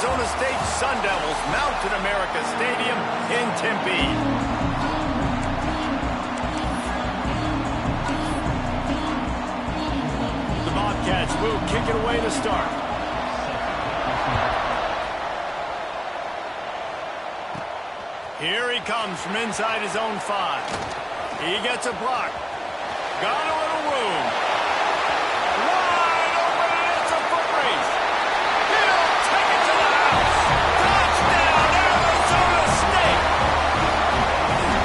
Arizona State Sun Devils mount at America Stadium in Tempe. The Bobcats will kick it away to start. Here he comes from inside his own 5. He gets a block. Got a little room. Wide open, and it's a foot race. He'll take it to the house. Touchdown, Arizona State.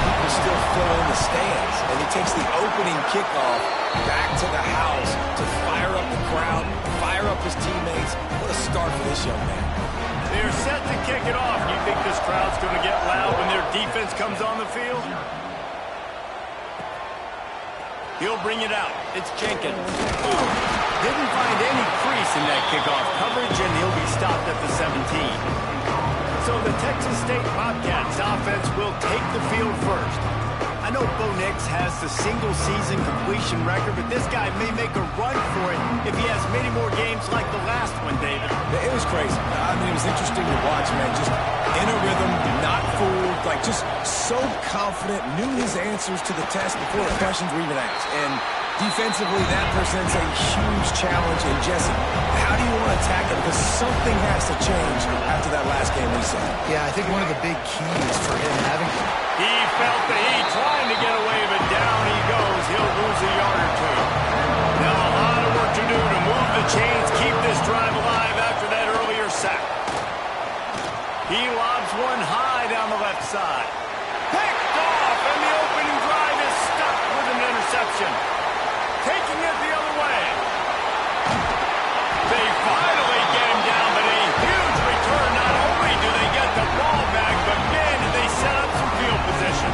People still fill in the stands, and he takes the opening kickoff back to the house to fire up the crowd, fire up his teammates. What a start for this young man. They're set to kick it off. You think this crowd's going to get loud when their defense comes on the field? He'll bring it out. It's Jenkins. Ooh, didn't find any crease in that kickoff coverage, and he'll be stopped at the 17. So the Texas State Bobcats offense will take the field first. I know Bo Nix has the single-season completion record, but this guy may make a run for it if he has many more games like the last one, David. It was crazy. I mean, it was interesting to watch, man. Just in a rhythm, not fooled, like just so confident, knew his answers to the test before the questions were even asked. And defensively, that presents a huge challenge. And Jesse, how do you want to attack it? Because something has to change after that last game we saw. Yeah, I think one of the big keys for him having... He felt the heat, trying to get away, but down he goes. He'll lose a yard or two. Now a lot of work to do to move the chains, keep this drive alive after that earlier sack. He lobs one high down the left side. Picked off, and the opening drive is stuck with an interception. Taking it the other way. They finally get him down, but a huge return. Not only do they get the ball back, but man, do they set up some field position.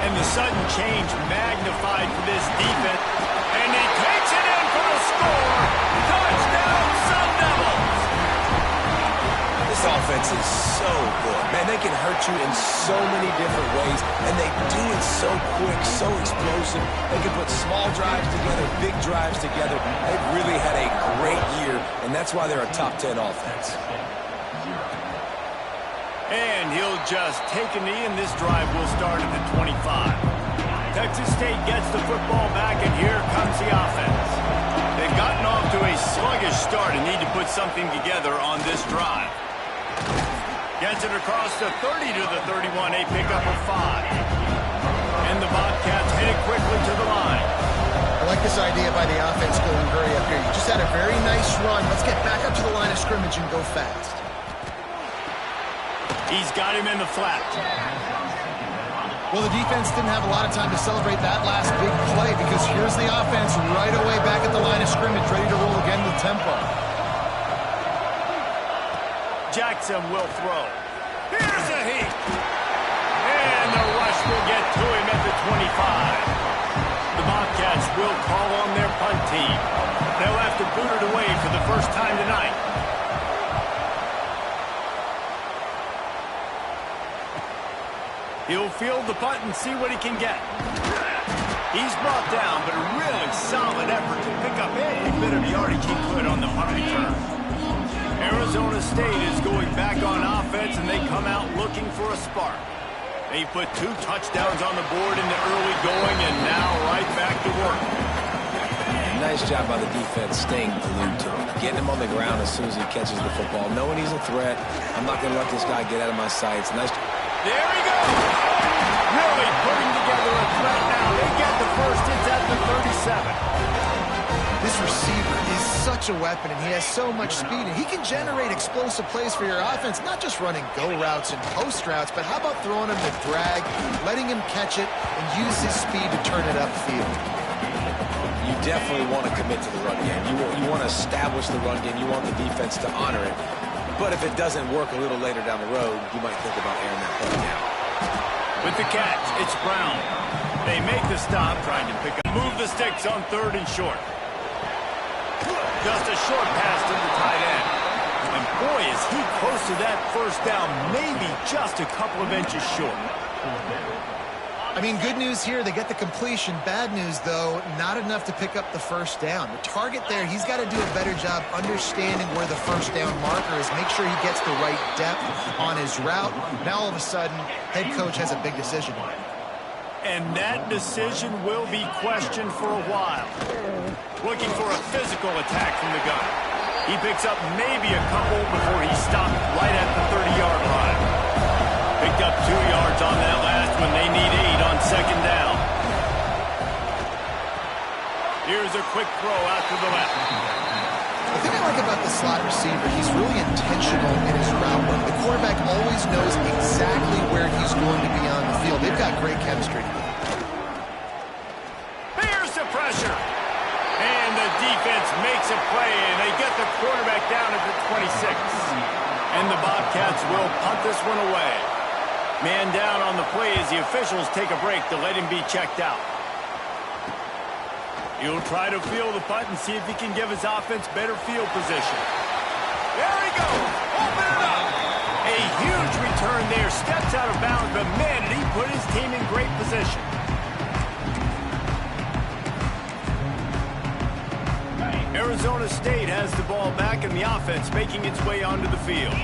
And the sudden change magnified for this defense. And he takes it in for the score. Touchdown, Sun Devils. This offense is so good. Man, they can hurt you in so many different ways, and they do it so quick, so explosive. They can put small drives together, big drives together. They've really had a great year, and that's why they're a top 10 offense. And he'll just take a knee, and this drive will start at the 25. Texas State gets the football back, and here comes the offense. They've gotten off to a sluggish start and need to put something together on this drive. Gets it across the 30 to the 31, a pickup of 5. And the Bobcats headed quickly to the line. I like this idea by the offense going very up here. You just had a very nice run. Let's get back up to the line of scrimmage and go fast. He's got him in the flat. Well, the defense didn't have a lot of time to celebrate that last big play because here's the offense right away back at the line of scrimmage, ready to roll again with tempo. Jackson will throw. Here's a heat. And the rush will get to him at the 25. The Bobcats will call on their punt team. They'll have to boot it away for the first time tonight. He'll field the punt and see what he can get. He's brought down, but a really solid effort to pick up any bit of yardage he could on the punt return. Arizona State is going back on offense, and they come out looking for a spark. They put 2 touchdowns on the board in the early going, and now right back to work. Nice job by the defense staying glued to him, getting him on the ground as soon as he catches the football, knowing he's a threat. I'm not going to let this guy get out of my sights. Nice. There he goes. Really putting together a threat now. They get the first. It's at the 37. This receiver is such a weapon, and he has so much speed, and he can generate explosive plays for your offense, not just running go routes and post routes, but how about throwing him the drag, letting him catch it, and use his speed to turn it upfield. You definitely want to commit to the run game. You want to establish the run game. You want the defense to honor it. But if it doesn't work a little later down the road, you might think about airing that play now. With the catch, it's Brown. They make the stop, trying to pick up. Move the sticks on 3rd and short. Just a short pass to the tight end. And boy, is he close to that first down, maybe just a couple of inches short. I mean, good news here, they get the completion. Bad news, though, not enough to pick up the first down. The target there, he's got to do a better job understanding where the first down marker is, make sure he gets the right depth on his route. Now, all of a sudden, head coach has a big decision. And that decision will be questioned for a while. Looking for a physical attack from the gun. He picks up maybe a couple before he stopped right at the 30-yard line. Picked up 2 yards on that last one. They need 8 on second down. Here's a quick throw out to the left. The thing I like about the slot receiver, he's really intentional in his route run. The quarterback always knows exactly where he's going to be on the field. They've got great chemistry together. Here's the pressure. And the defense makes a play, and they get the quarterback down at the 26. And the Bobcats will punt this one away. Man down on the play as the officials take a break to let him be checked out. He'll try to field the punt and see if he can give his offense better field position. There he goes. Open it up. A huge return there. Steps out of bounds, but man, did he put his team in great position. Arizona State has the ball back and the offense making its way onto the field.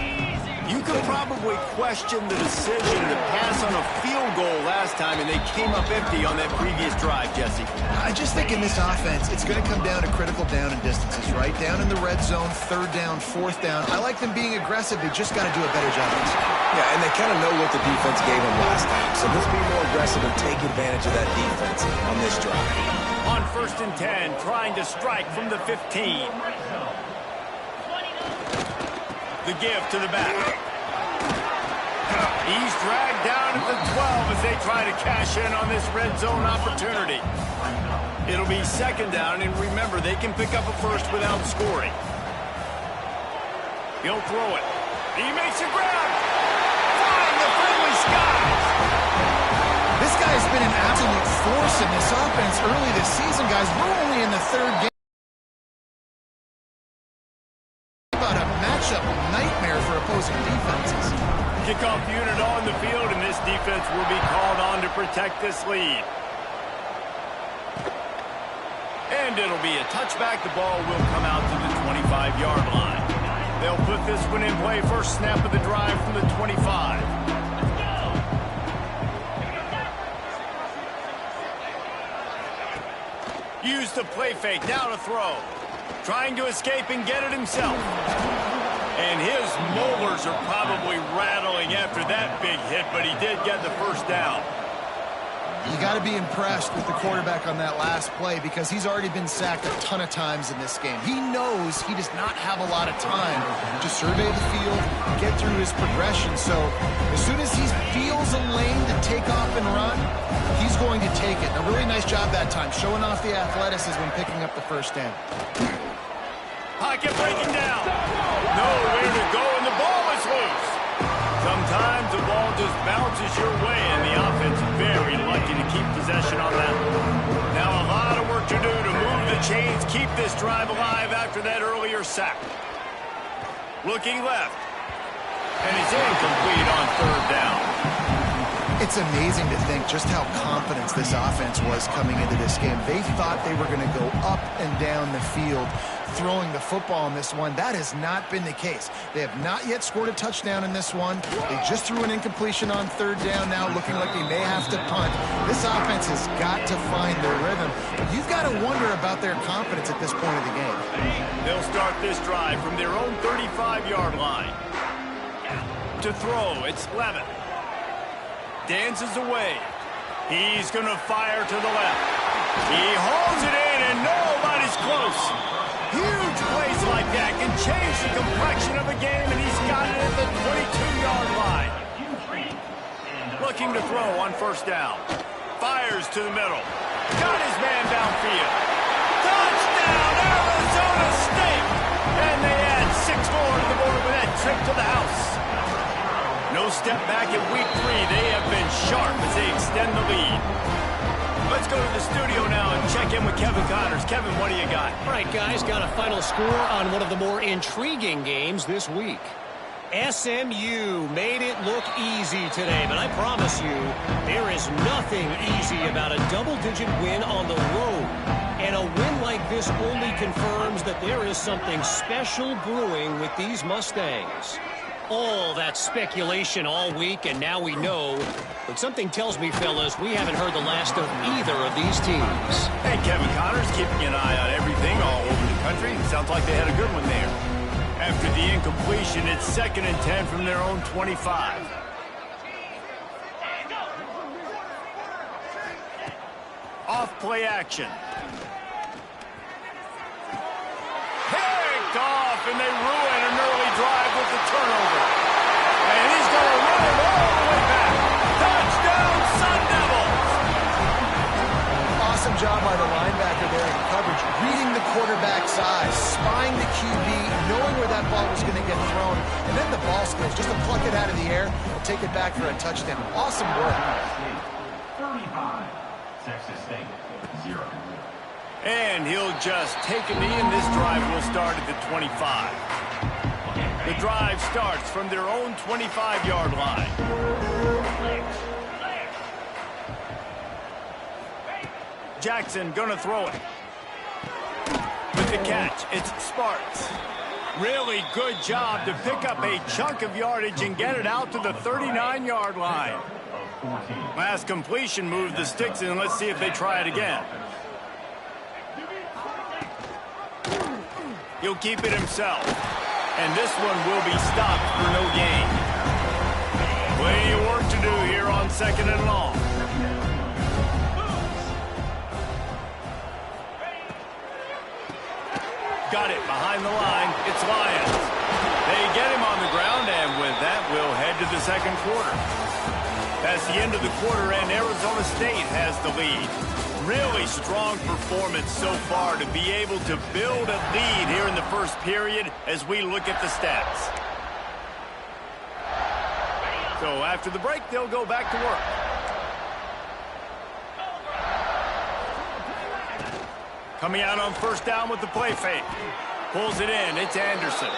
You could probably question the decision to pass on a field goal last time, and they came up empty on that previous drive, Jesse. I just think in this offense, it's going to come down to critical down and distances, right? Down in the red zone, third down, fourth down. I like them being aggressive. They just got to do a better job. Yeah, and they kind of know what the defense gave them last time. So let's be more aggressive and take advantage of that defense on this drive. On 1st and 10, trying to strike from the 15. The give to the back. He's dragged down at the 12 as they try to cash in on this red zone opportunity. It'll be second down, and remember, they can pick up a first without scoring. He'll throw it. He makes a grab. Flying the friendly skies. This guy's been an absolute force in this offense early this season, guys. We're only in the third game. About a matchup nightmare for opposing defenses. Kickoff unit on the field, and this defense will be called on to protect this lead. And it'll be a touchback. The ball will come out to the 25-yard line. They'll put this one in play. First snap of the drive from the 25. Use the play fake. Now to throw. Trying to escape and get it himself. And his molars are probably rattling after that big hit, but he did get the first down. You got to be impressed with the quarterback on that last play because he's already been sacked a ton of times in this game. He knows he does not have a lot of time to survey the field, get through his progression. So as soon as he feels a lane to take off and run, he's going to take it. A really nice job that time, showing off the athleticism when picking up the first down. Pocket breaking down. Nowhere to go, and the ball is loose. Sometimes the ball just bounces your way, and the offense is very lucky to keep possession on that. Now a lot of work to do to move the chains, keep this drive alive after that earlier sack. Looking left. And he's incomplete on third down. It's amazing to think just how confident this offense was coming into this game. They thought they were going to go up and down the field throwing the football in this one. That has not been the case. They have not yet scored a touchdown in this one. They just threw an incompletion on third down now, looking like they may have to punt. This offense has got to find their rhythm. But you've got to wonder about their confidence at this point of the game. They'll start this drive from their own 35-yard line. To throw, it's Levin. Dances away. He's going to fire to the left. He hauls it in, and nobody's close. Huge plays like that can change the complexion of a game, and he's got it at the 22-yard line. Looking to throw on first down. Fires to the middle. Got his man downfield. Touchdown, Arizona State! And they add 6 more to the board with that trip to the house. No step back in week 3. They have been sharp as they extend the lead. Let's go to the studio now and check in with Kevin Connors. Kevin, what do you got? All right, guys, got a final score on one of the more intriguing games this week. SMU made it look easy today, but I promise you, there is nothing easy about a double-digit win on the road. And a win like this only confirms that there is something special brewing with these Mustangs. All that speculation all week, and now we know. But something tells me, fellas, we haven't heard the last of either of these teams. Hey, Kevin Connors keeping an eye on everything all over the country. Sounds like they had a good one there. After the incompletion, it's 2nd and 10 from their own 25. Off play action. Picked off, and they ruin an early drive with the turnover. And he's going to run it all the way back. Touchdown, Sun Devils! Awesome job by the linebacker there in coverage, reading the quarterback's eyes, spying the QB, knowing where that ball was going to get thrown, and then the ball skills, just to pluck it out of the air and take it back for a touchdown. Awesome work. 35, Texas State, 0. And he'll just take a knee, and this drive will start at the 25. The drive starts from their own 25-yard line. Jackson gonna throw it. With the catch, it's Sparks. Really good job to pick up a chunk of yardage and get it out to the 39-yard line. Last completion moved the sticks in. Let's see if they try it again. He'll keep it himself. And this one will be stopped for no gain. Plenty of work to do here on 2nd and long. Got it behind the line. It's Lions. They get him on the ground, and with that, we'll head to the 2nd quarter. That's the end of the quarter, and Arizona State has the lead. Really strong performance so far to be able to build a lead here in the first period as we look at the stats. So after the break, they'll go back to work. Coming out on 1st down with the play fake. Pulls it in. It's Anderson.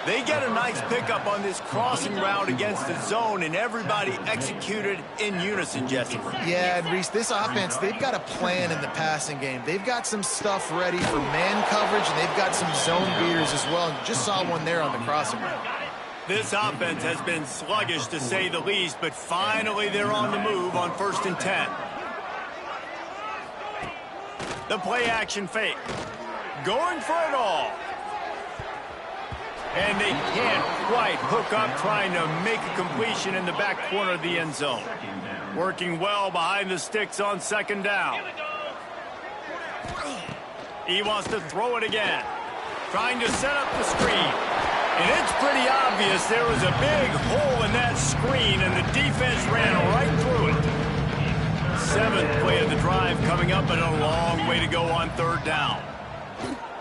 They get a nice pickup on this crossing route against the zone, and everybody executed in unison, Jesse. Yeah, and Reese, this offense, they've got a plan in the passing game. They've got some stuff ready for man coverage, and they've got some zone beaters as well. And just saw one there on the crossing route. This offense has been sluggish, to say the least, but finally they're on the move on 1st and 10. The play action fake. Going for it all. And they can't quite hook up, trying to make a completion in the back corner of the end zone. Working well behind the sticks on 2nd down. He wants to throw it again. Trying to set up the screen. And it's pretty obvious there was a big hole in that screen, and the defense ran right through it. 7th play of the drive coming up, and a long way to go on 3rd down.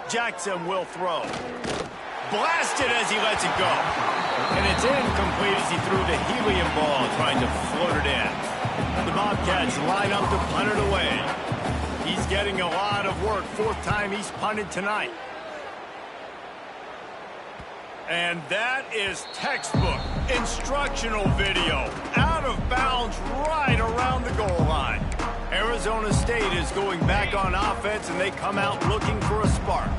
Jackson will throw. Blasted as he lets it go. And it's incomplete as he threw the helium ball, trying to float it in. The Bobcats line up to punt it away. He's getting a lot of work. 4th time he's punted tonight. And that is textbook instructional video. Out of bounds right around the goal line. Arizona State is going back on offense, and they come out looking for a spark.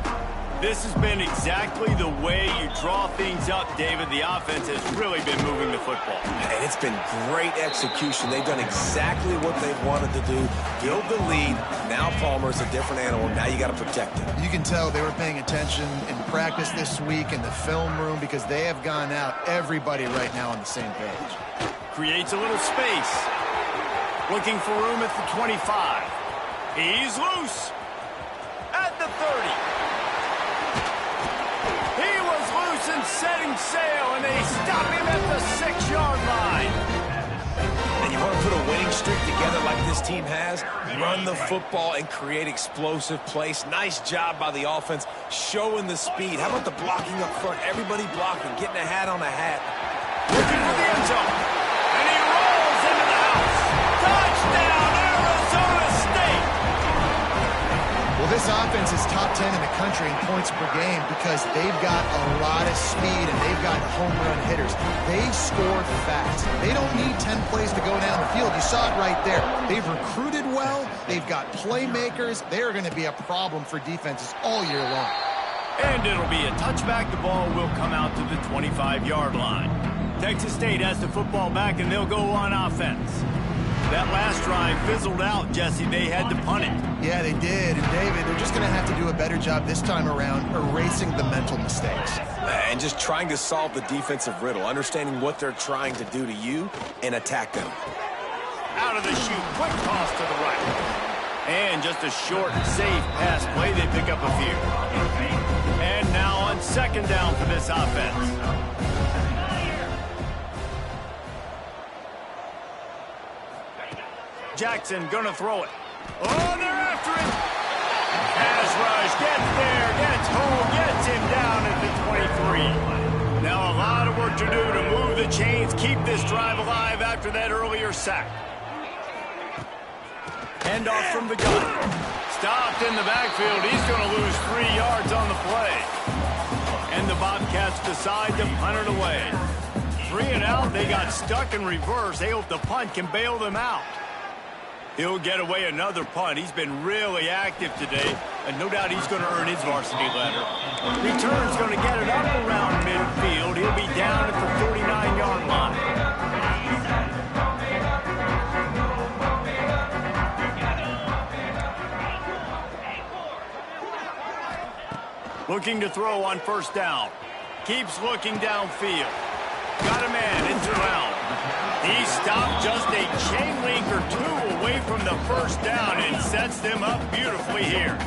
This has been exactly the way you draw things up, David. The offense has really been moving the football. And it's been great execution. They've done exactly what they've wanted to do. Build the lead. Now Palmer's a different animal. Now you got to protect him. You can tell they were paying attention in practice this week in the film room, because they have gone out, everybody right now on the same page. Creates a little space. Looking for room at the 25. He's loose. At the 30. And setting sail, and they stop him at the 6-yard line. And you want to put a winning streak together like this team has, run the football and create explosive plays. Nice job by the offense, showing the speed. How about the blocking up front? Everybody blocking, getting a hat on a hat. Looking for the end zone, and he rolls into the house. Touchdown, Arizona State! Well, this offense is top 10 in the country in points per game because they've got a lot of speed and they've got got home run hitters. They score fast. They don't need 10 plays to go down the field. You saw it right there. They've recruited well. They've got playmakers. They're going to be a problem for defenses all year long. And it'll be a touchback. The ball will come out to the 25-yard line. Texas State has the football back, and they'll go on offense. That last drive fizzled out, Jesse. They had to punt it. Yeah, they did. And, David, they're just going to have to do a better job this time around erasing the mental mistakes. And just trying to solve the defensive riddle, understanding what they're trying to do to you and attack them. Out of the chute, quick toss to the right. And just a short, safe pass play. They pick up a few. And now on second down for this offense. Jackson gonna throw it. Oh, they're after him. Pass rush, gets there, gets home, gets him down at the 23. Now a lot of work to do to move the chains, keep this drive alive after that earlier sack. Handoff from the gun. Stopped in the backfield. He's gonna lose 3 yards on the play. And the Bobcats decide to punt it away. 3 and out, they got stuck in reverse. They hope the punt can bail them out. He'll get away another punt. He's been really active today, and no doubt he's going to earn his varsity letter. Return's going to get it up around midfield. He'll be down at the 49-yard line. Looking to throw on first down. Keeps looking downfield. Got a man in round. He stopped just a chain link or 2 away from the first down and sets them up beautifully here.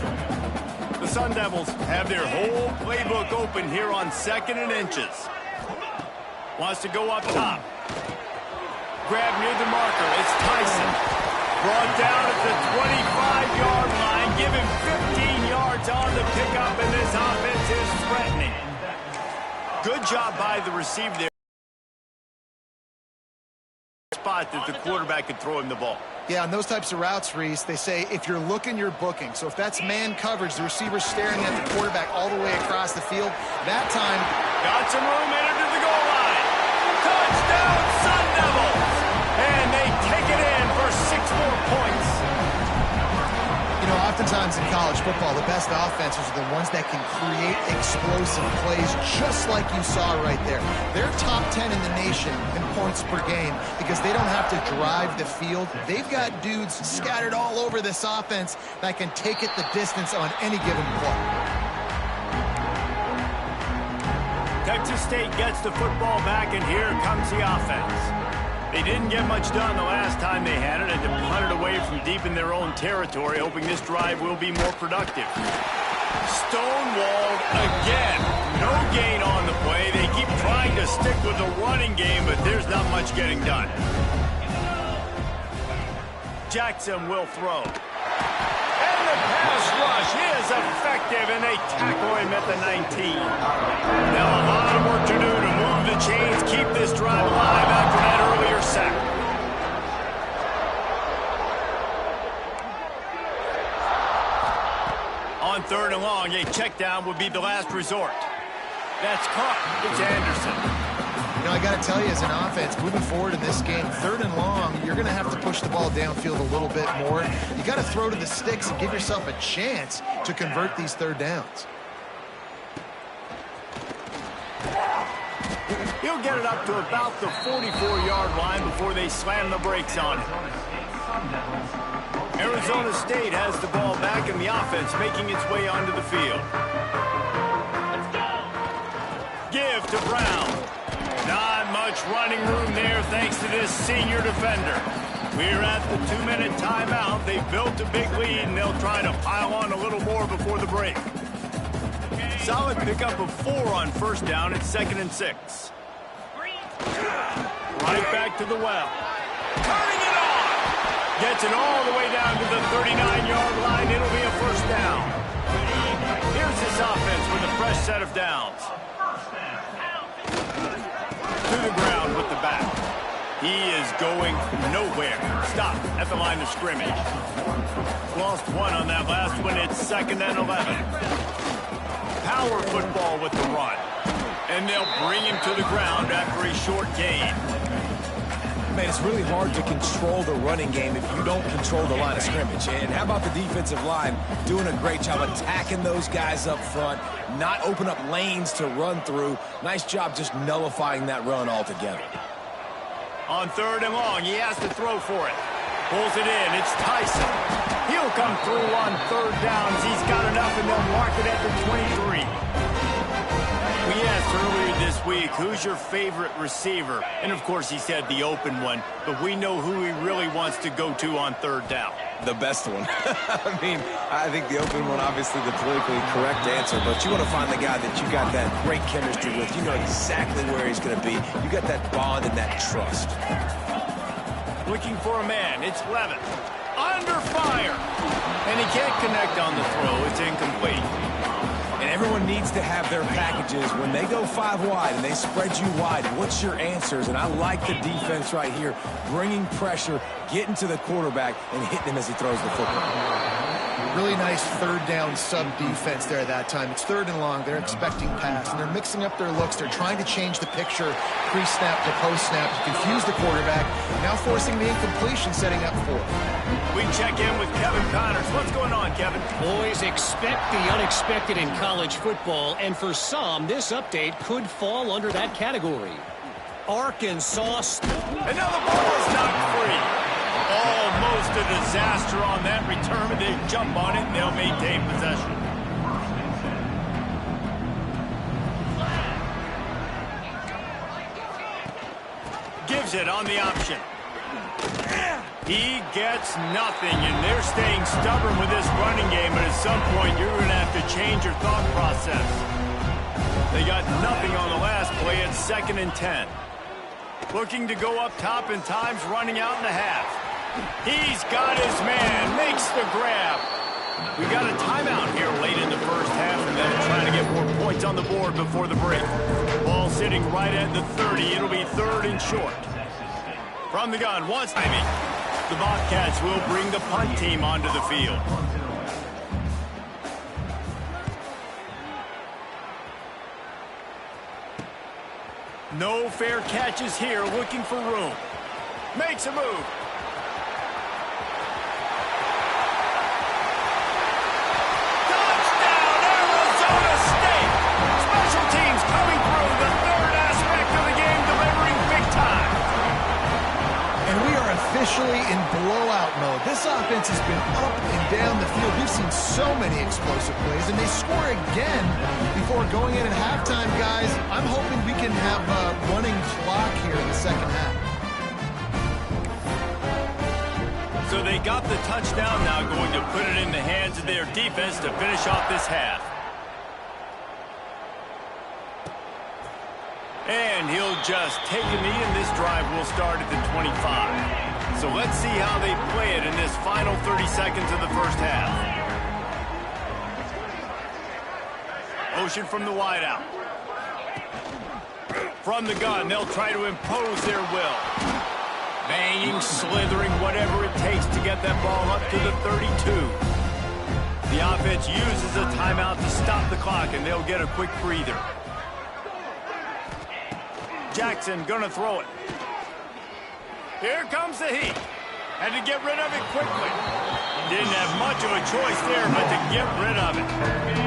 The Sun Devils have their whole playbook open here on 2nd and inches. Wants to go up top. Grab near the marker. It's Tyson. Brought down at the 25-yard line. Give him 15 yards on the pickup, and this offense is threatening. Good job by the receiver there. Spot that the quarterback could throw him the ball. Yeah, on those types of routes, Reese, they say if you're looking, you're booking. So if that's man coverage, the receiver's staring at the quarterback all the way across the field, that time... Got some room in to the goal line. Touchdown, Sun Devils! And they take it in for 6 more points. You know, oftentimes in college football, the best offenses are the ones that can create explosive plays, just like you saw right there. They're top 10 in the nation in points per game because they don't have to drive the field. They've got dudes scattered all over this offense that can take it the distance on any given play. Texas State gets the football back, and here comes the offense. They didn't get much done the last time they had it, and to punt it away from deep in their own territory, hoping this drive will be more productive. Stonewalled again. No gain on the play. They keep trying to stick with the running game, but there's not much getting done. Jackson will throw. And the pass rush is effective, and they tackle him at the 19. Now a lot of work to do to move the chains, keep this drive alive after that earlier sack. On 3rd and long, a check down would be the last resort. That's caught. It's Anderson. You know, I got to tell you, as an offense, moving forward in this game, 3rd and long, you're going to have to push the ball downfield a little bit more. You got to throw to the sticks and give yourself a chance to convert these 3rd downs. He'll get it up to about the 44-yard line before they slam the brakes on it. Arizona State has the ball back in the offense, making its way onto the field. Give to Brown. Not much running room there thanks to this senior defender. We're at the 2-minute timeout. They've built a big lead, and they'll try to pile on a little more before the break. Solid pickup of 4 on first down at 2nd and 6. Right back to the well. Turning it on. Gets it all the way down to the 39-yard line. It'll be a first down. Here's this offense with a fresh set of downs. To the ground with the back. He is going nowhere. Stop at the line of scrimmage. Lost 1 on that last one. It's 2nd and 11. Power football with the run. And they'll bring him to the ground after a short gain. Man, it's really hard to control the running game if you don't control the line of scrimmage. And how about the defensive line doing a great job attacking those guys up front, not open up lanes to run through. Nice job just nullifying that run altogether. On 3rd and long, he has to throw for it. Pulls it in. It's Tyson. He'll come through on 3rd downs. He's got enough, and they'll mark it at the 23. We asked earlier this week, who's your favorite receiver? And, of course, he said the open one. But we know who he really wants to go to on 3rd down. The best one. I mean, I think the open one, obviously the politically correct answer, but you want to find the guy that you got that great chemistry with. You know exactly where he's going to be. You got that bond and that trust. Looking for a man. It's Levin. Under fire. And he can't connect on the throw. It's incomplete. And everyone needs to have their packages. When they go 5 wide and they spread you wide, what's your answers? And I like the defense right here, bringing pressure, getting to the quarterback, and hitting him as he throws the football. Really nice 3rd down sub defense there that time. It's 3rd and long. They're expecting pass, and they're mixing up their looks. They're trying to change the picture pre-snap to post-snap to confuse the quarterback, now forcing the incompletion, setting up 4. We check in with Kevin Connors. What's going on, Kevin? Boys, expect the unexpected in college football, and for some, this update could fall under that category. Arkansas. And now the ball is knocked free. Almost a disaster on that return, but they jump on it and they'll maintain possession. Gives it on the option. He gets nothing, and they're staying stubborn with this running game, but at some point you're going to have to change your thought process. They got nothing on the last play. It's 2nd and 10. Looking to go up top, and time's running out in the half. He's got his man, makes the grab. We got a timeout here late in the first half, and they're trying to get more points on the board before the break. Ball sitting right at the 30. It'll be 3rd and short. From the gun, once timing. The Bobcats will bring the punt team onto the field. No fair catches here, looking for room. Makes a move. Touchdown, Arizona State! Special teams coming through, the 3rd aspect of the game, delivering big time. And we are officially in blowout mode. This offense has been up and down the field. We've seen so many explosive plays, and they score again before going in at halftime, guys. I'm hoping we can have a running clock here in the second half. So they got the touchdown, now going to put it in the hands of their defense to finish off this half. And he'll just take a knee, and this drive will start at the 25. So let's see how they play it in this final 30 seconds of the first half. Motion from the wideout. From the gun, they'll try to impose their will. Banging, slithering, whatever it takes to get that ball up to the 32. The offense uses a timeout to stop the clock, and they'll get a quick breather. Jackson gonna throw it. Here comes the heat. Had to get rid of it quickly. Didn't have much of a choice there, but to get rid of it.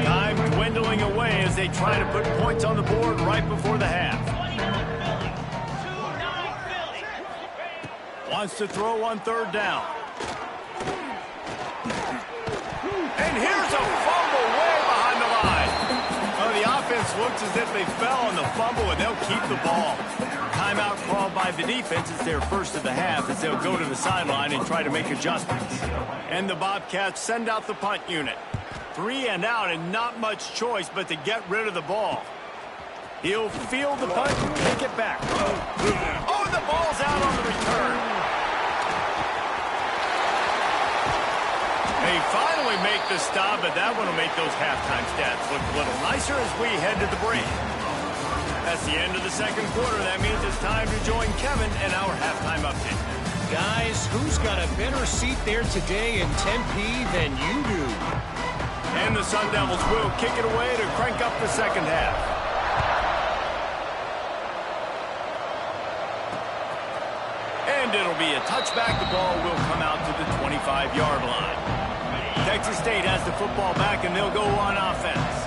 Time dwindling away as they try to put points on the board right before the half. Wants to throw on 3rd down. And here's a fumble way behind the line. Oh, the offense looks as if they fell on the fumble, and they'll keep the ball. Timeout called by the defense. It's their first of the half as they'll go to the sideline and try to make adjustments. And the Bobcats send out the punt unit. 3 and out, and not much choice but to get rid of the ball. He'll field the punt and kick it back. Oh, the ball's out on the return. They finally make the stop, but that one will make those halftime stats look a little nicer as we head to the break. That's the end of the second quarter. That means it's time to join Kevin and our halftime update. Guys, who's got a better seat there today in Tempe than you do? And the Sun Devils will kick it away to crank up the second half. And it'll be a touchback. The ball will come out to the 25-yard line. Texas State has the football back, and they'll go on offense.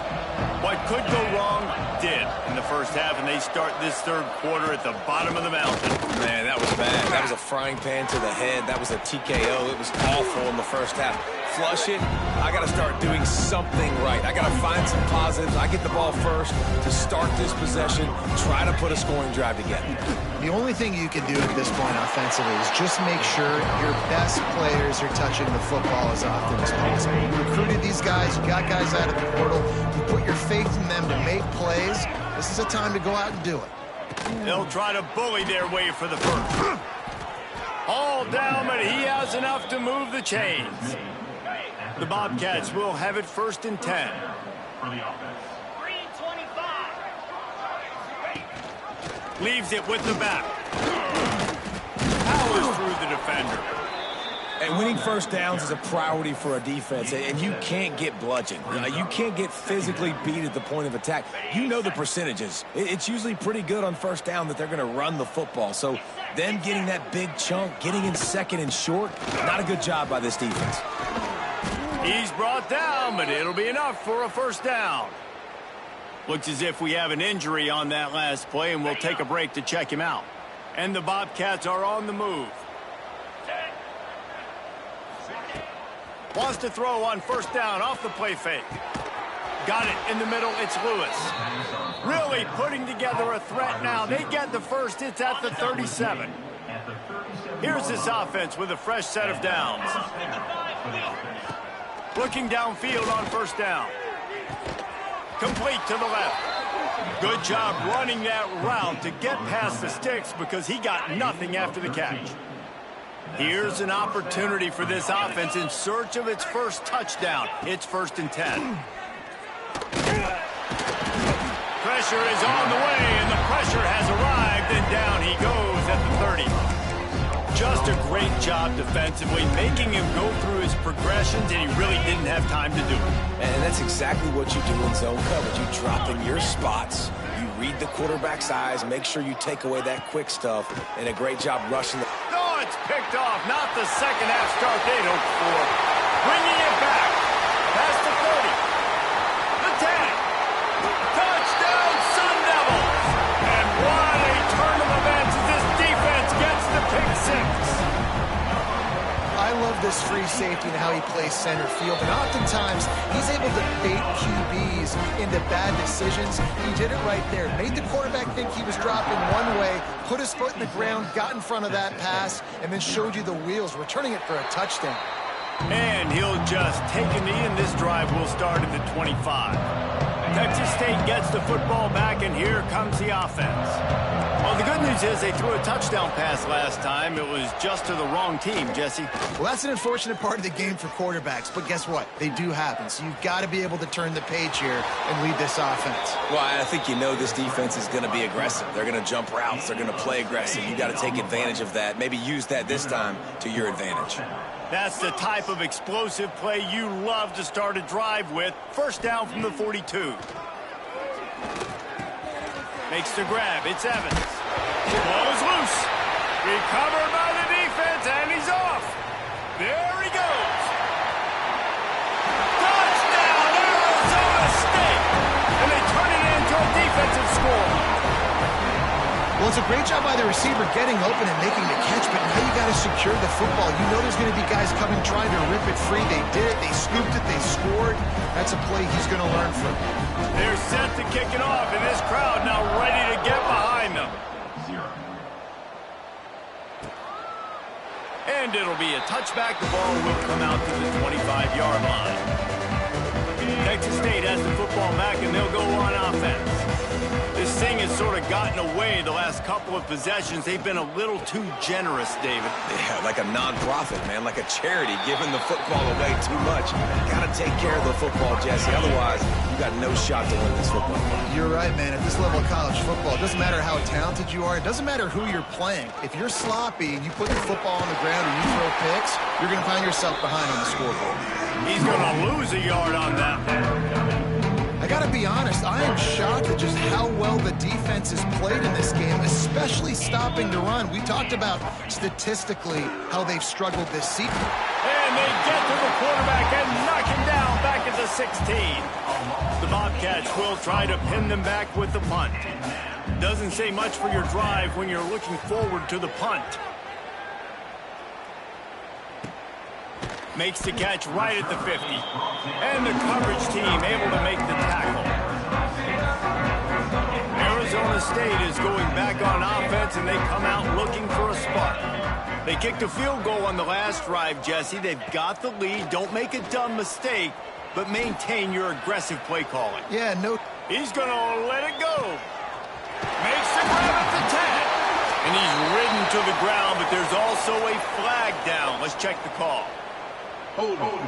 What could go wrong did in the first half, and they start this third quarter at the bottom of the mountain. Man, that was bad. That was a frying pan to the head. That was a TKO. It was awful in the first half. Flush it. I got to start doing something right. I got to find some positives. I get the ball first to start this possession, try to put a scoring drive together. The only thing you can do at this point offensively is just make sure your best players are touching the football as often as possible. You recruited these guys. You got guys out of the portal. You put your faith in them to make plays. This is a time to go out and do it. They'll try to bully their way for the first. All down, but he has enough to move the chains. The Bobcats will have it 1st and 10. For the offense. 3:25. Leaves it with the back. Powers through the defender. And winning first downs is a priority for a defense, and you can't get bludgeoned. You can't get physically beat at the point of attack. You know the percentages. It's usually pretty good on first down that they're going to run the football. So them getting that big chunk, getting in second and short, not a good job by this defense. He's brought down, but it'll be enough for a first down. Looks as if we have an injury on that last play, and we'll take a break to check him out. And the Bobcats are on the move. Wants to throw on first down off the play fake. Got it in the middle. It's Lewis. Really putting together a threat now. They get the first. It's at the 37. Here's this offense with a fresh set of downs. Looking downfield on first down. Complete to the left. Good job running that route to get past the sticks because he got nothing after the catch. Here's an opportunity for this offense in search of its first touchdown. It's 1st and 10. Pressure is on the way, and the pressure has arrived, and down he goes at the 30. Just a great job defensively, making him go through his progressions, and he really didn't have time to do it. And that's exactly what you do in zone coverage. You drop in your spots, you read the quarterback's eyes, make sure you take away that quick stuff, and a great job rushing the... No, it's picked off. Not the second half start they'd hoped for. Bringing it back. Past the 30. The 10. Touchdown, Sun Devils. And what a turn of events as this defense gets the pick six. I love this free safety and how he plays center field. And oftentimes, he's able to bait QBs into bad decisions. He did it right there. Made the quarterback think he was dropping one way, put his foot in the ground, got in front of that pass, and then showed you the wheels, returning it for a touchdown. And he'll just take a knee, and this drive will start at the 25. Texas State gets the football back, and here comes the offense. Well, the good news is they threw a touchdown pass last time. It was just to the wrong team, Jesse. Well, that's an unfortunate part of the game for quarterbacks, but guess what? They do happen, so you've got to be able to turn the page here and lead this offense. Well, I think you know this defense is going to be aggressive. They're going to jump routes. They're going to play aggressive. You got to take advantage of that. Maybe use that this time to your advantage. That's the type of explosive play you love to start a drive with. First down from the 42. Makes the grab. It's Evans. Ball is loose. Recovered by the defense, and he's off. There he goes. Touchdown, Arizona State. And they turn it into a defensive score. Well, it's a great job by the receiver getting open and making the catch, but now you got to secure the football. You know there's going to be guys coming trying to rip it free. They did it. They scooped it. They scored. That's a play he's going to learn from. They're set to kick it off, and this crowd now ready to get behind them. 0. And it'll be a touchback. The ball will come out to the 25-yard line. Texas State has the football back, and they'll go on offense. This thing has sort of gotten away the last couple of possessions. They've been a little too generous, David. Yeah, like a non-profit, man, like a charity, giving the football away too much. Got to take care of the football, Jesse. Otherwise, you got no shot to win this football game. You're right, man. At this level of college football, it doesn't matter how talented you are. It doesn't matter who you're playing. If you're sloppy and you put the football on the ground and you throw picks, you're going to find yourself behind on the scoreboard. He's going to lose a yard on that one. I got to be honest, I am shocked at just how well the defense has played in this game, especially stopping the run. We talked about statistically how they've struggled this season. And they get to the quarterback and knock him down back at the 16. The Bobcats will try to pin them back with the punt. Doesn't say much for your drive when you're looking forward to the punt. Makes the catch right at the 50. And the coverage team able to make the tackle. Arizona State is going back on offense, and they come out looking for a spark. They kicked a field goal on the last drive, Jesse. They've got the lead. Don't make a dumb mistake, but maintain your aggressive play calling. Yeah, no. He's going to let it go. Makes the grab at the 10. And he's ridden to the ground, but there's also a flag down. Let's check the call. Hold on.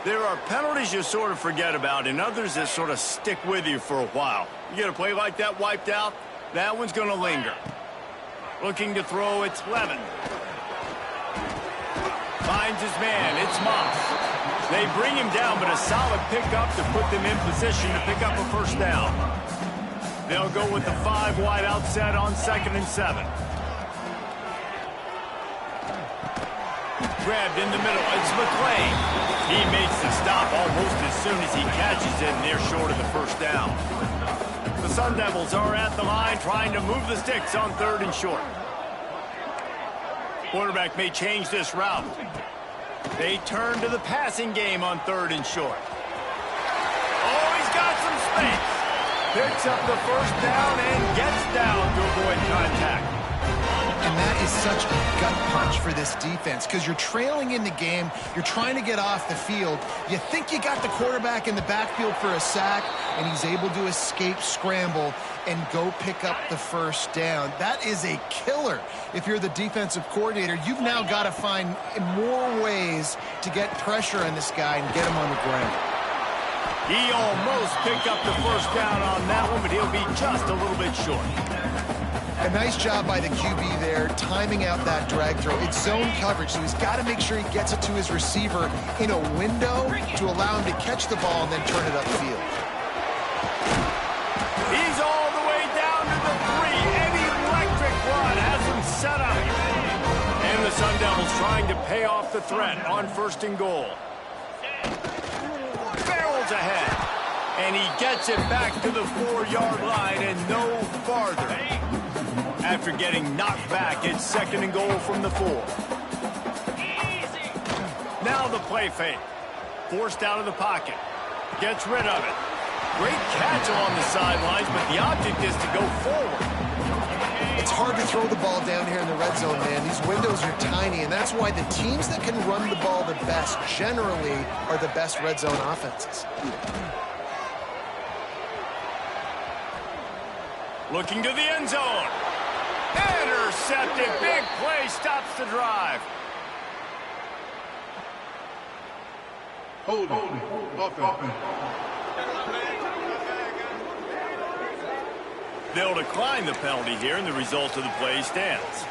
There are penalties you sort of forget about and others that sort of stick with you for a while. You get a play like that wiped out, that one's going to linger. Looking to throw, it's Levin. Finds his man, it's Moss. They bring him down, but a solid pickup to put them in position to pick up a first down. They'll go with the 5 wide out set on 2nd and 7. Grabbed in the middle, it's McClain. He makes the stop almost as soon as he catches it, and they're short of the first down. The Sun Devils are at the line trying to move the sticks on 3rd and short. Quarterback may change this route. They turn to the passing game on 3rd and short. Oh, he's got some space. Picks up the first down and gets down to avoid contact. And that is such a gut punch for this defense because you're trailing in the game. You're trying to get off the field. You think you got the quarterback in the backfield for a sack, and he's able to escape, scramble, and go pick up the first down. That is a killer. If you're the defensive coordinator, you've now got to find more ways to get pressure on this guy and get him on the ground. He almost picked up the first down on that one, but he'll be just a little bit short. A nice job by the QB there, timing out that drag throw. It's zone coverage, so he's got to make sure he gets it to his receiver in a window to allow him to catch the ball and then turn it upfield. He's all the way down to the 3. An electric run has him set up. And the Sun Devils trying to pay off the threat on 1st and goal. Barrels ahead. And he gets it back to the 4-yard line and no farther. After getting knocked back, it's 2nd and goal from the 4. Now the play fake. Forced out of the pocket. Gets rid of it. Great catch along the sidelines, but the object is to go forward. It's hard to throw the ball down here in the red zone, man. These windows are tiny, and that's why the teams that can run the ball the best generally are the best red zone offenses. Looking to the end zone. Intercepted. Big play stops the drive. Hold on. They'll decline the penalty here, and the result of the play stands.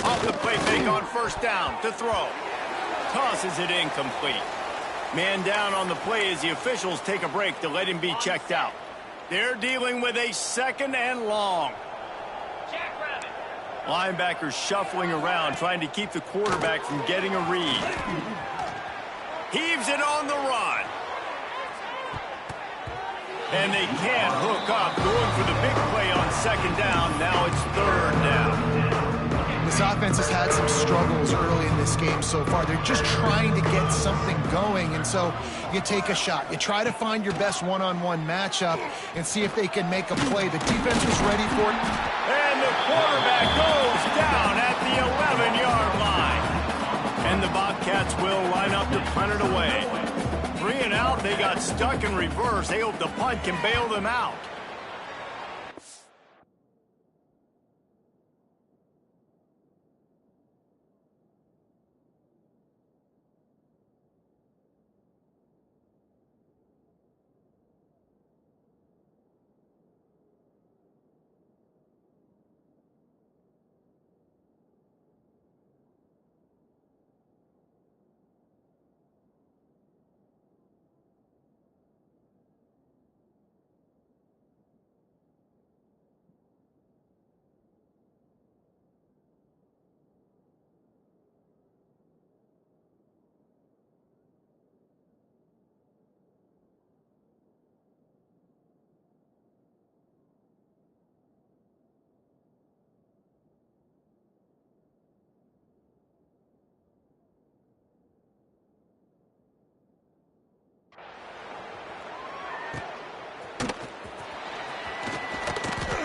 Off the play fake on 1st down to throw. Tosses it incomplete. Man down on the play as the officials take a break to let him be checked out. They're dealing with a 2nd and long. Linebackers shuffling around, trying to keep the quarterback from getting a read. Heaves it on the run. And they can't hook up, going for the big play on 2nd down. Now it's 3rd down. This offense has had some struggles early in this game so far. They're just trying to get something going, and so you take a shot. You try to find your best one-on-one matchup and see if they can make a play. The defense was ready for it. And the quarterback goes down at the 11-yard line. And the Bobcats will line up to punt it away. 3 and out, they got stuck in reverse. They hope the punt can bail them out.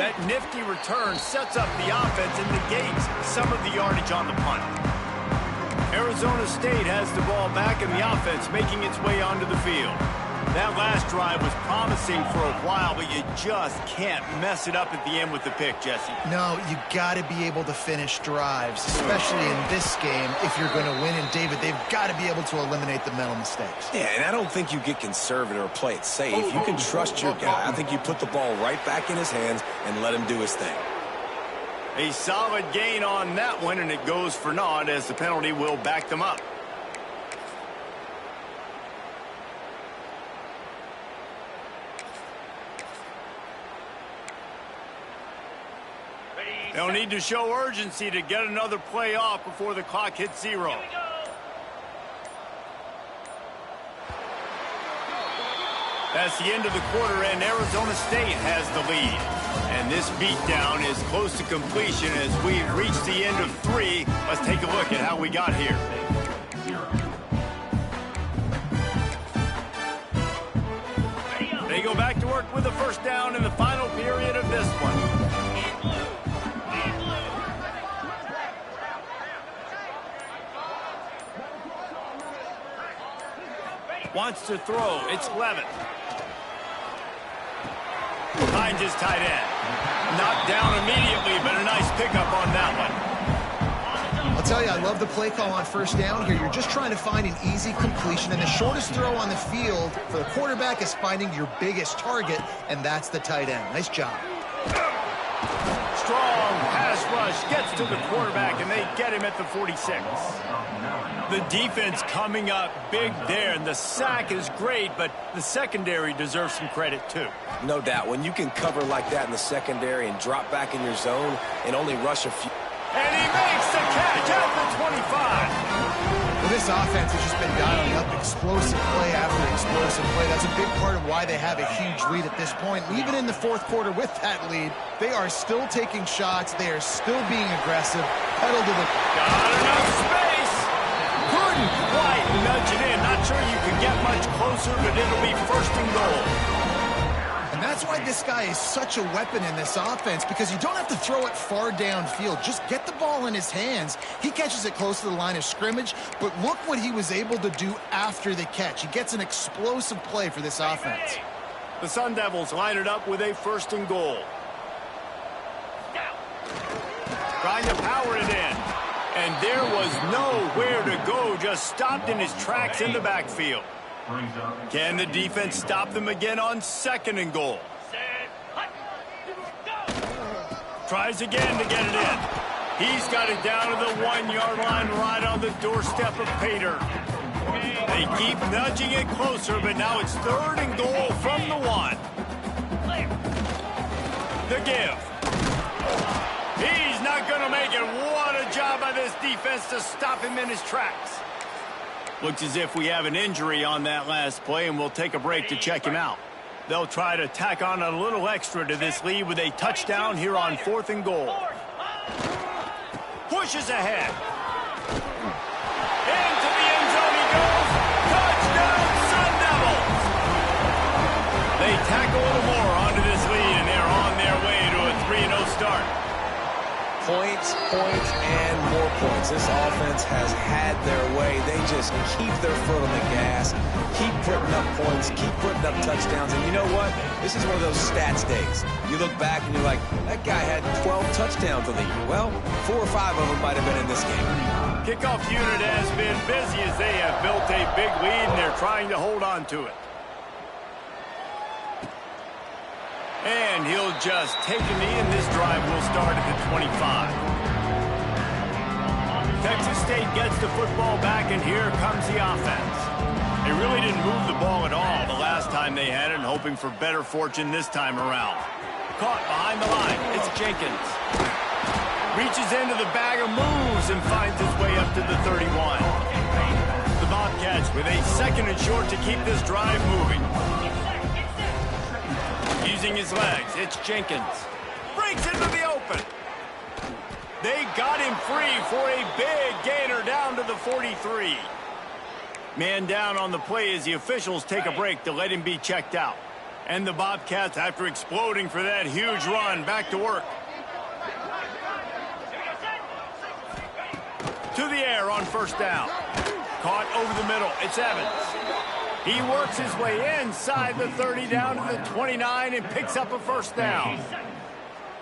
That nifty return sets up the offense and negates some of the yardage on the punt. Arizona State has the ball back and the offense making its way onto the field. That last drive was promising for a while, but you just can't mess it up at the end with the pick, Jesse. No, you got to be able to finish drives, especially in this game if you're going to win. And, David, they've got to be able to eliminate the mental mistakes. Yeah, and I don't think you get conservative or play it safe. You can trust your guy. I think you put the ball right back in his hands and let him do his thing. A solid gain on that one, and it goes for naught as the penalty will back them up. They'll need to show urgency to get another play off before the clock hits 0. That's the end of the quarter, and Arizona State has the lead. And this beatdown is close to completion as we've reached the end of 3. Let's take a look at how we got here. They go back to work with a first down in the final period of this one. Wants to throw. It's Levitt. Finds his tight end. Knocked down immediately, but a nice pickup on that one. I'll tell you, I love the play call on first down here. You're just trying to find an easy completion, and the shortest throw on the field for the quarterback is finding your biggest target, and that's the tight end. Nice job. Strong pass rush gets to the quarterback, and they get him at the 46. The defense coming up big there, and the sack is great, but the secondary deserves some credit too. No doubt. When you can cover like that in the secondary and drop back in your zone and only rush a few. And he makes the catch at the 25. Well, this offense has just been dialing up explosive play after explosive play. That's a big part of why they have a huge lead at this point. Even in the fourth quarter with that lead, they are still taking shots. They are still being aggressive. Pedal to the... Got enough space. Couldn't quite nudge it in. Not sure you can get much closer, but it'll be first and goal. And that's why this guy is such a weapon in this offense, because you don't have to throw it far downfield. Just get the ball in his hands. He catches it close to the line of scrimmage, but look what he was able to do after the catch. He gets an explosive play for this offense. The Sun Devils line it up with a first and goal. Trying to power it in. And there was nowhere to go, just stopped in his tracks in the backfield. Can the defense stop them again on second and goal? Tries again to get it in. He's got it down to the 1-yard line right on the doorstep of Pater. They keep nudging it closer, but now it's third and goal from the 1. The give. He's not going to make it. What a job by this defense to stop him in his tracks. Looks as if we have an injury on that last play, and we'll take a break to check him out. They'll try to tack on a little extra to this lead with a touchdown here on fourth and goal. Pushes ahead. Into the end zone he goes. Touchdown, Sun Devils! They tack a little more onto this lead, and they're on their way to a 3-0 start. Points, and more points. This offense has had their way. They just keep their foot on the gas, keep putting up points, keep putting up touchdowns. And you know what? This is one of those stats days. You look back and you're like, that guy had 12 touchdowns on the year. Well, 4 or 5 of them might have been in this game. Kickoff unit has been busy as they have built a big lead, and they're trying to hold on to it. And he'll just take a knee, and this drive will start at the 25. Texas State gets the football back, and here comes the offense. They really didn't move the ball at all the last time they had it, and hoping for better fortune this time around. Caught behind the line. It's Jenkins. Reaches into the bag of moves and finds his way up to the 31. The Bobcats with a second and short to keep this drive moving. Using his legs, it's Jenkins. Breaks into the open. They got him free for a big gainer down to the 43. Man down on the play as the officials take a break to let him be checked out. And the Bobcats, after exploding for that huge run, back to work. To the air on first down. Caught over the middle. It's Evans. He works his way inside the 30 down to the 29 and picks up a first down.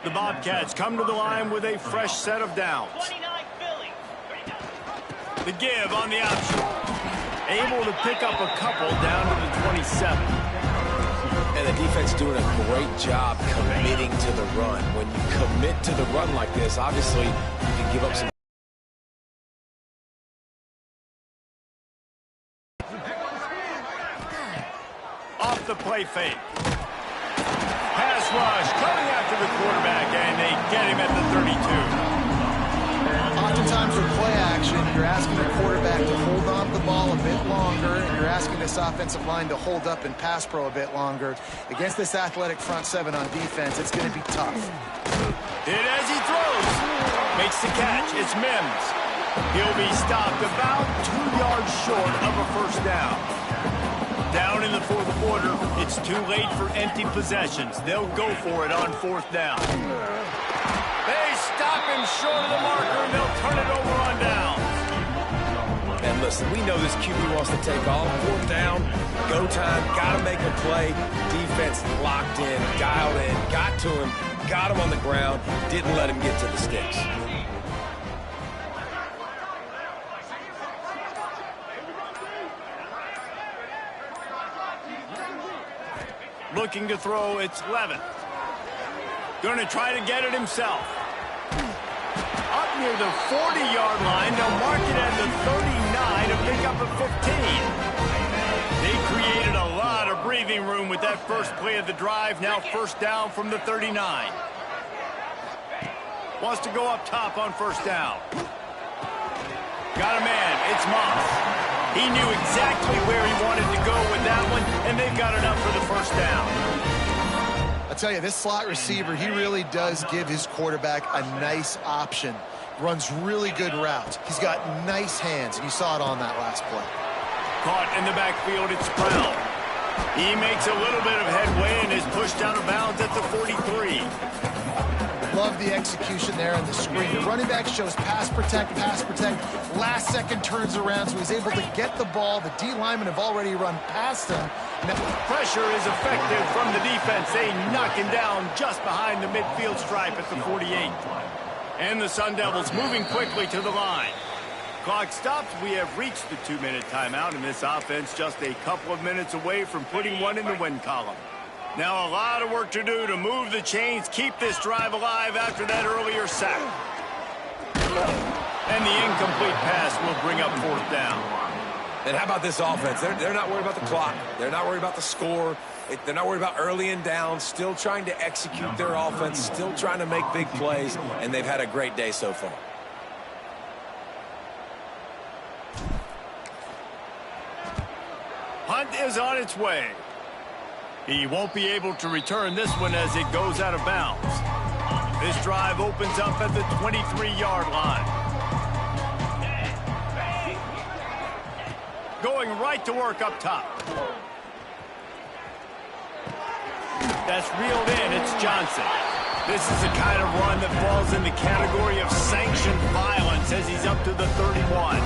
The Bobcats come to the line with a fresh set of downs. The give on the option. Able to pick up a couple down to the 27. And the defense doing a great job committing to the run. When you commit to the run like this, obviously you can give up some. Off the play fake. Pass rush coming after the quarterback, and they get him at the 32. Oftentimes with play action, you're asking the quarterback to hold on to the ball a bit longer, and you're asking this offensive line to hold up in pass pro a bit longer. Against this athletic front seven on defense, it's going to be tough. Hit as he throws. Makes the catch. It's Mims. He'll be stopped about 2 yards short of a first down. Down in the fourth quarter, it's too late for empty possessions. They'll go for it on fourth down. They stop him short of the marker, and they'll turn it over on down. And listen, we know this QB wants to take all. Fourth down, go time, got to make a play. Defense locked in, dialed in, got to him, got him on the ground, didn't let him get to the sticks. Looking to throw, it's Levin. Going to try to get it himself. Up near the 40-yard line, they'll mark it at the 39 to pick up a 15. They created a lot of breathing room with that first play of the drive. Now first down from the 39. Wants to go up top on first down. Got a man, it's Moss. He knew exactly where he wanted to go with that one, and they've got enough for the first down. I tell you, this slot receiver, he really does give his quarterback a nice option. Runs really good routes. He's got nice hands, and you saw it on that last play. Caught in the backfield, it's Brown. He makes a little bit of headway and is pushed out of bounds at the 43. Love the execution there on the screen. The running back shows pass protect, last second turns around, so he's able to get the ball. The D linemen have already run past him. Now, pressure is effective from the defense. They knock him down just behind the midfield stripe at the 48. And the Sun Devils moving quickly to the line. Clock stops. We have reached the 2-minute timeout, and this offense just a couple of minutes away from putting one in the win column. Now a lot of work to do to move the chains, keep this drive alive after that earlier sack. And the incomplete pass will bring up fourth down. And how about this offense? They're not worried about the clock. They're not worried about the score. They're not worried about early and down. Still trying to execute their offense, still trying to make big plays, and they've had a great day so far. Hunt is on its way. He won't be able to return this one as it goes out of bounds. This drive opens up at the 23-yard line. Going right to work up top. That's reeled in. It's Johnson. This is the kind of run that falls in the category of sanctioned violence as he's up to the 31.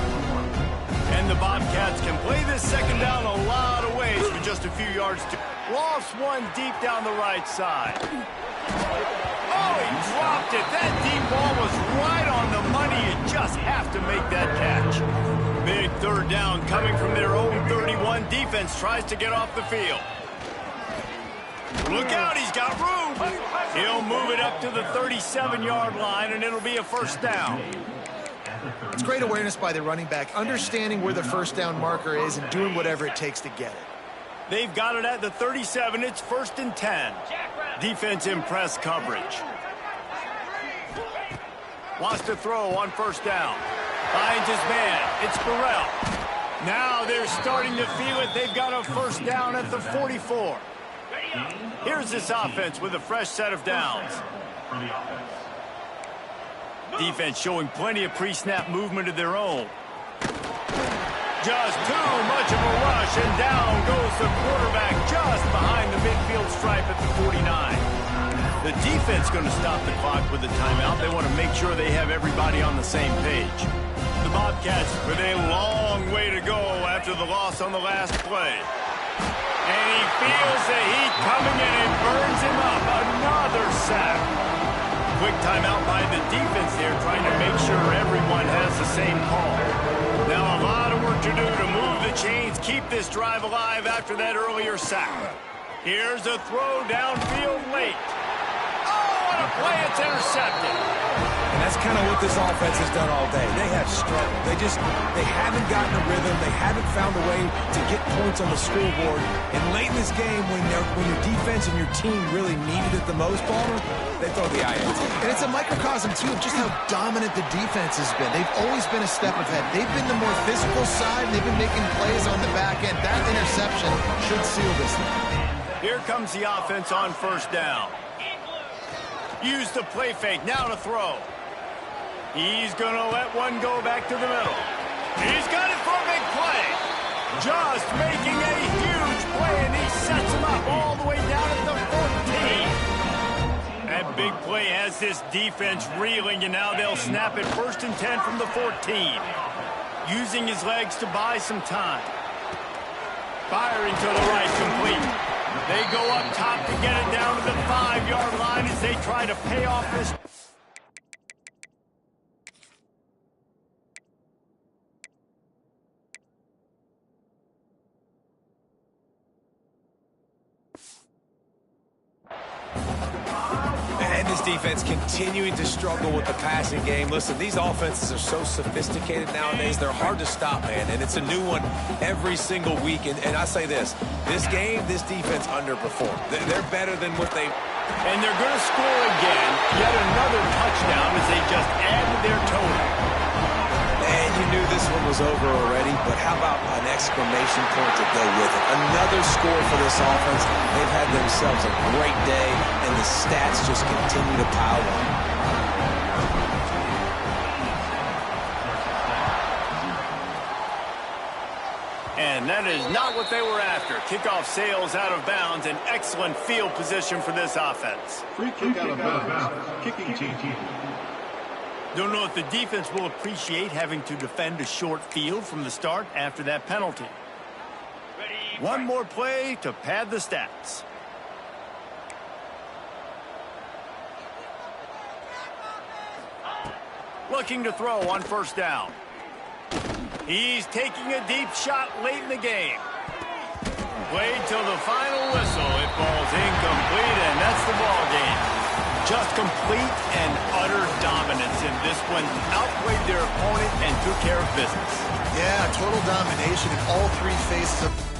And the Bobcats can play this second down a lot of ways with just a few yards to... Lost one deep down the right side. Oh, he dropped it. That deep ball was right on the money. You just have to make that catch. Big third down coming from their own 31. Defense tries to get off the field. Look out, he's got room. He'll move it up to the 37-yard line, and it'll be a first down. It's great awareness by the running back, understanding where the first down marker is and doing whatever it takes to get it. They've got it at the 37. It's 1st and 10. Defense in press coverage. Wants to throw on first down. Finds his man. It's Burrell. Now they're starting to feel it. They've got a first down at the 44. Here's this offense with a fresh set of downs. Defense showing plenty of pre-snap movement of their own. Just too much of a rush, and down goes the quarterback just behind the midfield. midfield stripe at the 49. The defense going to stop the clock with a timeout. They want to make sure they have everybody on the same page. The Bobcats with a long way to go after the loss on the last play. And he feels the heat coming and it burns him up. Another sack. Quick timeout by the defense there, trying to make sure everyone has the same call. Now a lot of work to do to move the chains, keep this drive alive after that earlier sack. Here's a throw downfield late. Oh, what a play, it's intercepted. And that's kind of what this offense has done all day. They have struggled. They haven't gotten a rhythm. They haven't found a way to get points on the scoreboard. And late in this game, when your defense and your team really needed it the most, Palmer, they throw the INT. And it's a microcosm, too, of just how dominant the defense has been. They've always been a step ahead. They've been the more physical side. They've been making plays on the back end. That interception should seal this thing. Here comes the offense on first down. Use the play fake. Now to throw. He's going to let one go back to the middle. He's got it for a big play. Just making a huge play, and he sets him up all the way down at the 14. That big play has this defense reeling, and now they'll snap it 1st and 10 from the 14. Using his legs to buy some time. Firing to the right, complete. They go up top to get it down to the 5-yard line as they try to pay off this. And this defense continuing to struggle with the passing game. Listen, these offenses are so sophisticated nowadays. They're hard to stop, man. And it's a new one every single week. And I say this game, this defense underperformed. They're better than what they... And they're going to score again. Yet another touchdown as they just added their total. And you knew this one was over already, but how about an exclamation point to go with it? Another score for this offense. They've had themselves a great day, and the stats just continue to pile on. And that is not what they were after. Kickoff sails out of bounds. An excellent field position for this offense. Free kick out of bounds. Kicking team. Don't know if the defense will appreciate having to defend a short field from the start after that penalty. One more play to pad the stats. Looking to throw on first down. He's taking a deep shot late in the game. Played till the final whistle. It falls incomplete, and that's the ball game. Just complete and utter dominance in this one. Outplayed their opponent and took care of business. Yeah, total domination in all three phases of